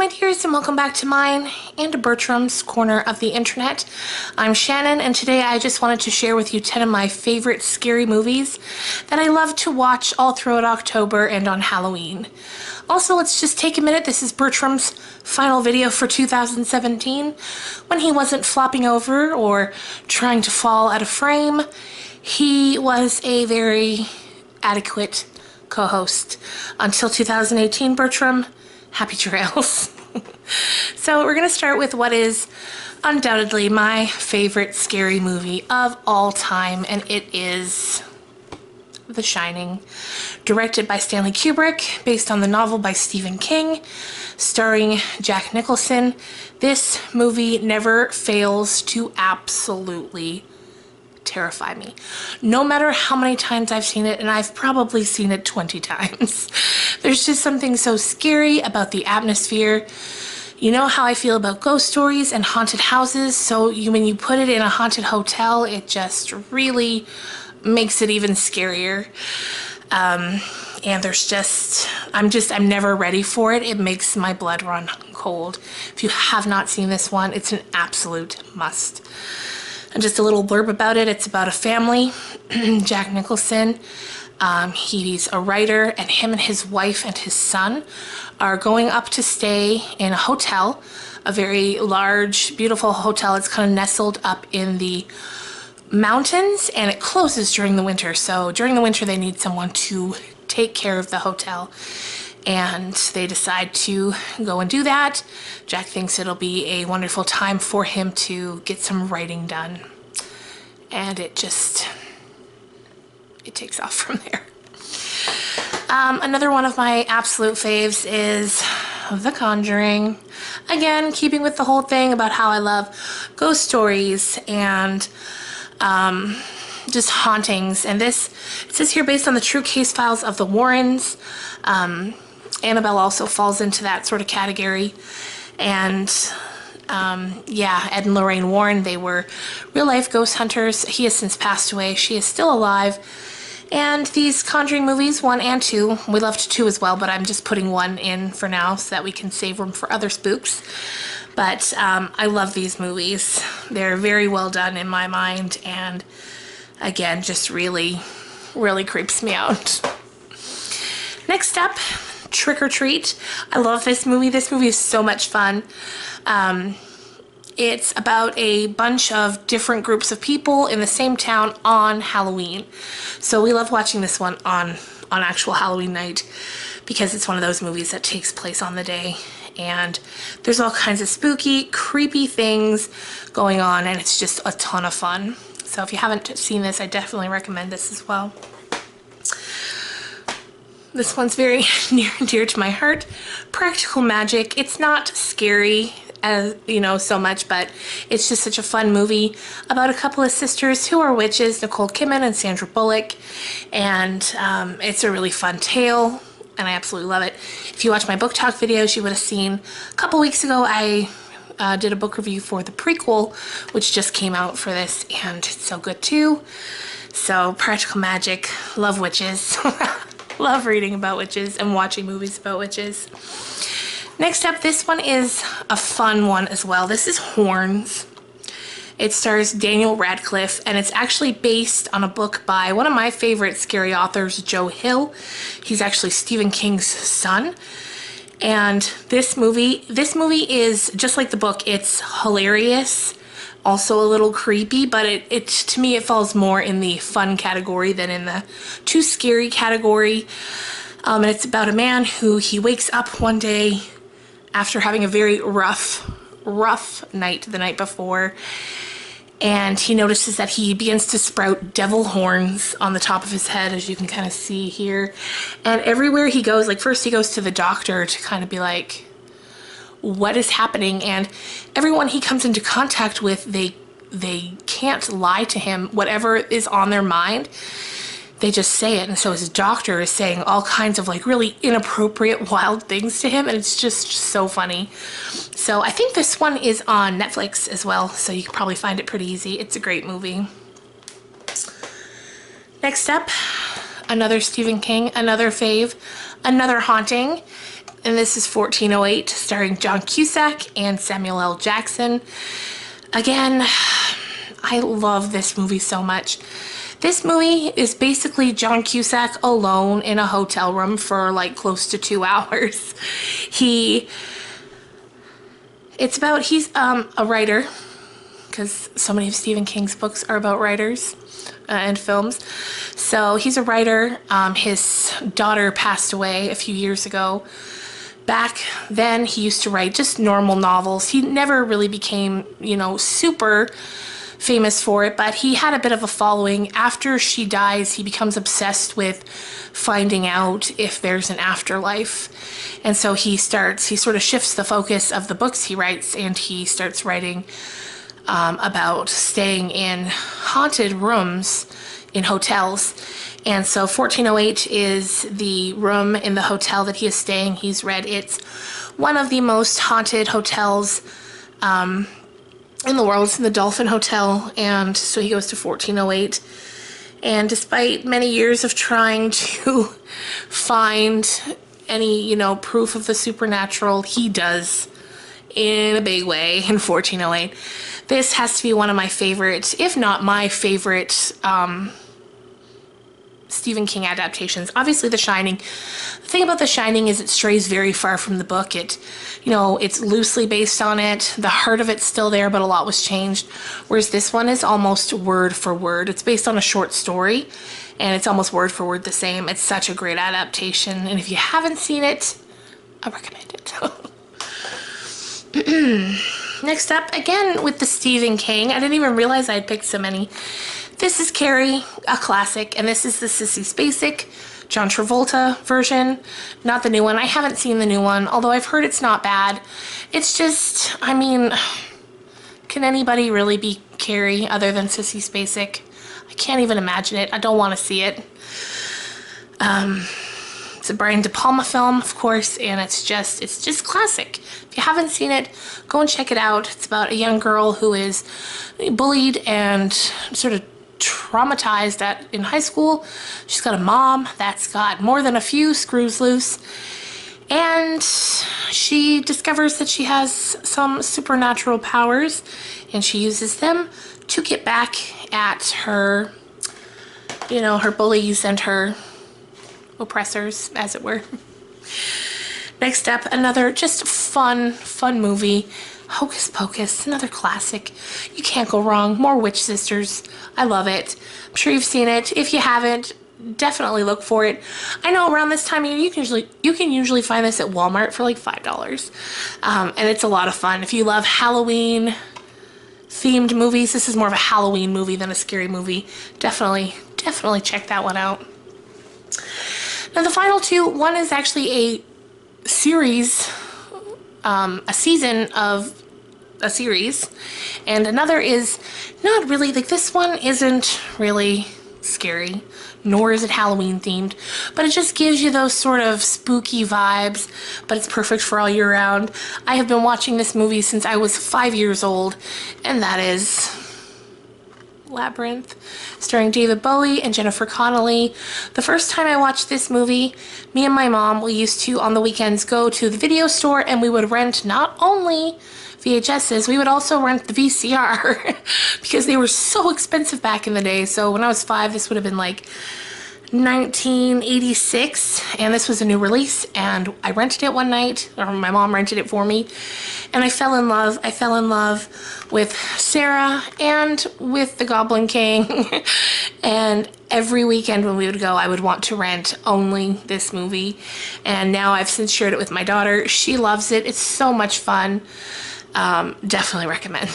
my dears, and welcome back to mine and to Bertram's Corner of the Internet. I'm Shannon, and today I just wanted to share with you 10 of my favorite scary movies that I love to watch all throughout October and on Halloween. Also, let's just take a minute. This is Bertram's final video for 2017. When he wasn't flopping over or trying to fall out of frame, he was a very adequate co-host. Until 2018, Bertram, happy trails. So we're going to start with what is undoubtedly my favorite scary movie of all time, and it is The Shining. Directed by Stanley Kubrick, based on the novel by Stephen King, starring Jack Nicholson. This movie never fails to absolutely terrify me. No matter how many times I've seen it, and I've probably seen it 20 times. There's just something so scary about the atmosphere. You know how I feel about ghost stories and haunted houses, so when you put it in a haunted hotel, it just really makes it even scarier. And there's just, I'm never ready for it. It makes my blood run cold. If you have not seen this one, it's an absolute must. And just a little blurb about it. It's about a family. Jack Nicholson, he's a writer, and him and his wife and his son are going up to stay in a hotel, a very large, beautiful hotel. It's kind of nestled up in the mountains, and it closes during the winter. So during the winter, they need someone to take care of the hotel. And they decide to go and do that. Jack thinks it'll be a wonderful time for him to get some writing done. And it takes off from there. Another one of my absolute faves is The Conjuring. Again, keeping with the whole thing about how I love ghost stories and just hauntings. And it says here, based on the true case files of the Warrens. Annabelle also falls into that sort of category. And yeah, Ed and Lorraine Warren, they were real-life ghost hunters. He has since passed away. She is still alive. And these Conjuring movies, 1 and 2, we loved 2 as well, but I'm just putting 1 in for now so that we can save room for other spooks. But I love these movies. They're very well done in my mind, and again, just really, really creeps me out. Next up, Trick or Treat. I love this movie. This movie is so much fun. It's about a bunch of different groups of people in the same town on Halloween. So we love watching this one on actual Halloween night because it's one of those movies that takes place on the day. And there's all kinds of spooky, creepy things going on, and it's just a ton of fun. So if you haven't seen this, I definitely recommend this as well. This one's very near and dear to my heart. Practical Magic. It's not scary, as you know, so much, but it's just such a fun movie about a couple of sisters who are witches, Nicole Kidman and Sandra Bullock, and it's a really fun tale, and I absolutely love it. If you watch my book talk videos, you would have seen a couple weeks ago I did a book review for the prequel, which just came out for this, and it's so good too. So Practical Magic, love witches. Love reading about witches and watching movies about witches. Next up, this one is a fun one as well. This is Horns. It stars Daniel Radcliffe, and it's actually based on a book by one of my favorite scary authors, Joe Hill. He's actually Stephen King's son. And this movie is just like the book. It's hilarious, also a little creepy, but it to me it falls more in the fun category than in the too scary category. And it's about a man who he wakes up one day after having a very rough night the night before, and he notices that he begins to sprout devil horns on the top of his head, as you can kind of see here. And everywhere he goes, like first he goes to the doctor to kind of be like, what is happening? And everyone he comes into contact with, they can't lie to him. Whatever is on their mind, they just say it. And so his doctor is saying all kinds of like really inappropriate, wild things to him, and it's just so funny. So I think this one is on Netflix as well, so you can probably find it pretty easy. It's a great movie. Next up, another Stephen King, another fave, another haunting. And this is 1408, starring John Cusack and Samuel L. Jackson. Again, I love this movie so much. This movie is basically John Cusack alone in a hotel room for like close to 2 hours. He's a writer, because so many of Stephen King's books are about writers and films. So he's a writer. His daughter passed away a few years ago. Back then, he used to write just normal novels. He never really became, super famous for it, but he had a bit of a following. After she dies, he becomes obsessed with finding out if there's an afterlife. And so he sort of shifts the focus of the books he writes, and he starts writing about staying in haunted rooms in hotels. And so 1408 is the room in the hotel that he is staying. He's read it's one of the most haunted hotels in the world. It's in the Dolphin Hotel, and so he goes to 1408. And despite many years of trying to find any, proof of the supernatural, he does in a big way in 1408. This has to be one of my favorites, if not my favorite, Stephen King adaptations. Obviously, The Shining. The thing about The Shining is it strays very far from the book. It's loosely based on it. The heart of it's still there, but a lot was changed. Whereas this one is almost word for word. It's based on a short story, and it's almost word for word the same. It's such a great adaptation, and if you haven't seen it, I recommend it. Next up, again with the Stephen King. I didn't even realize I had picked so many. This is Carrie, a classic, and this is the Sissy Spacek, John Travolta version, not the new one. I haven't seen the new one, although I've heard it's not bad. It's just, can anybody really be Carrie other than Sissy Spacek? I can't even imagine it. I don't want to see it. It's a Brian De Palma film, of course, and it's just classic. If you haven't seen it, go and check it out. It's about a young girl who is bullied and sort of traumatized in high school. She's got a mom that's got more than a few screws loose, and she discovers that she has some supernatural powers, and she uses them to get back at her, her bullies and her oppressors, as it were. Next up, another just fun movie, Hocus Pocus, another classic. You can't go wrong. More Witch Sisters. I love it. I'm sure you've seen it. If you haven't, definitely look for it. I know around this time of year you can usually find this at Walmart for like $5. And it's a lot of fun. If you love Halloween themed movies, this is more of a Halloween movie than a scary movie. Definitely check that one out. Now the final two, one is actually a series, a season of a series, and another is not really, this one isn't really scary, nor is it Halloween themed, but it just gives you those sort of spooky vibes, but it's perfect for all year round. I have been watching this movie since I was 5 years old, and that is Labyrinth, starring David Bowie and Jennifer Connelly. The first time I watched this movie, me and my mom, we used to, on the weekends, go to the video store, and we would rent not only VHSs, we would also rent the VCR because they were so expensive back in the day. So when I was 5, this would have been like 1986, and this was a new release, and I rented it one night, or my mom rented it for me, and I fell in love. I fell in love with Sarah and with the Goblin King, and every weekend when we would go, I would want to rent only this movie, and now I've since shared it with my daughter. She loves it. It's so much fun. Definitely recommend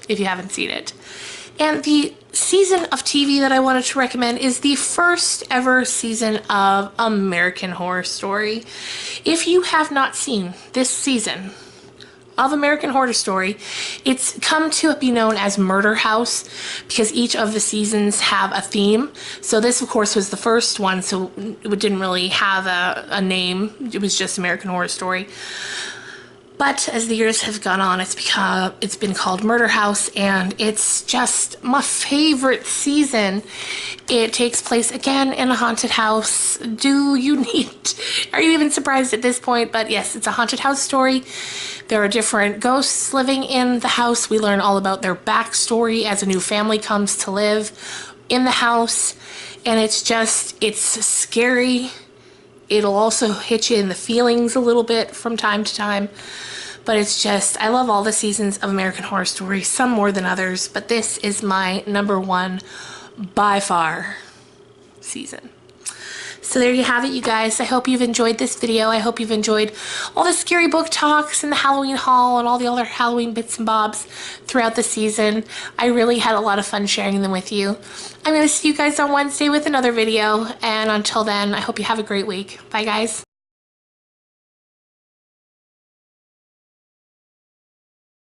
if you haven't seen it. And the season of TV that I wanted to recommend is the first ever season of American Horror Story. If you have not seen this season of American Horror Story, it's come to be known as Murder House because each of the seasons have a theme. So this, of course, was the first one, so it didn't really have a name. It was just American Horror Story. But as the years have gone on, it's been called Murder House, and it's just my favorite season. It takes place again in a haunted house. Are you even surprised at this point? But yes, it's a haunted house story. There are different ghosts living in the house. We learn all about their backstory as a new family comes to live in the house. And it's scary. It'll also hit you in the feelings a little bit from time to time. But I love all the seasons of American Horror Story, some more than others, but this is my #1 by far season. So there you have it, you guys. I hope you've enjoyed this video. I hope you've enjoyed all the scary book talks and the Halloween haul and all the other Halloween bits and bobs throughout the season. I really had a lot of fun sharing them with you. I'm going to see you guys on Wednesday with another video, and until then, I hope you have a great week. Bye, guys.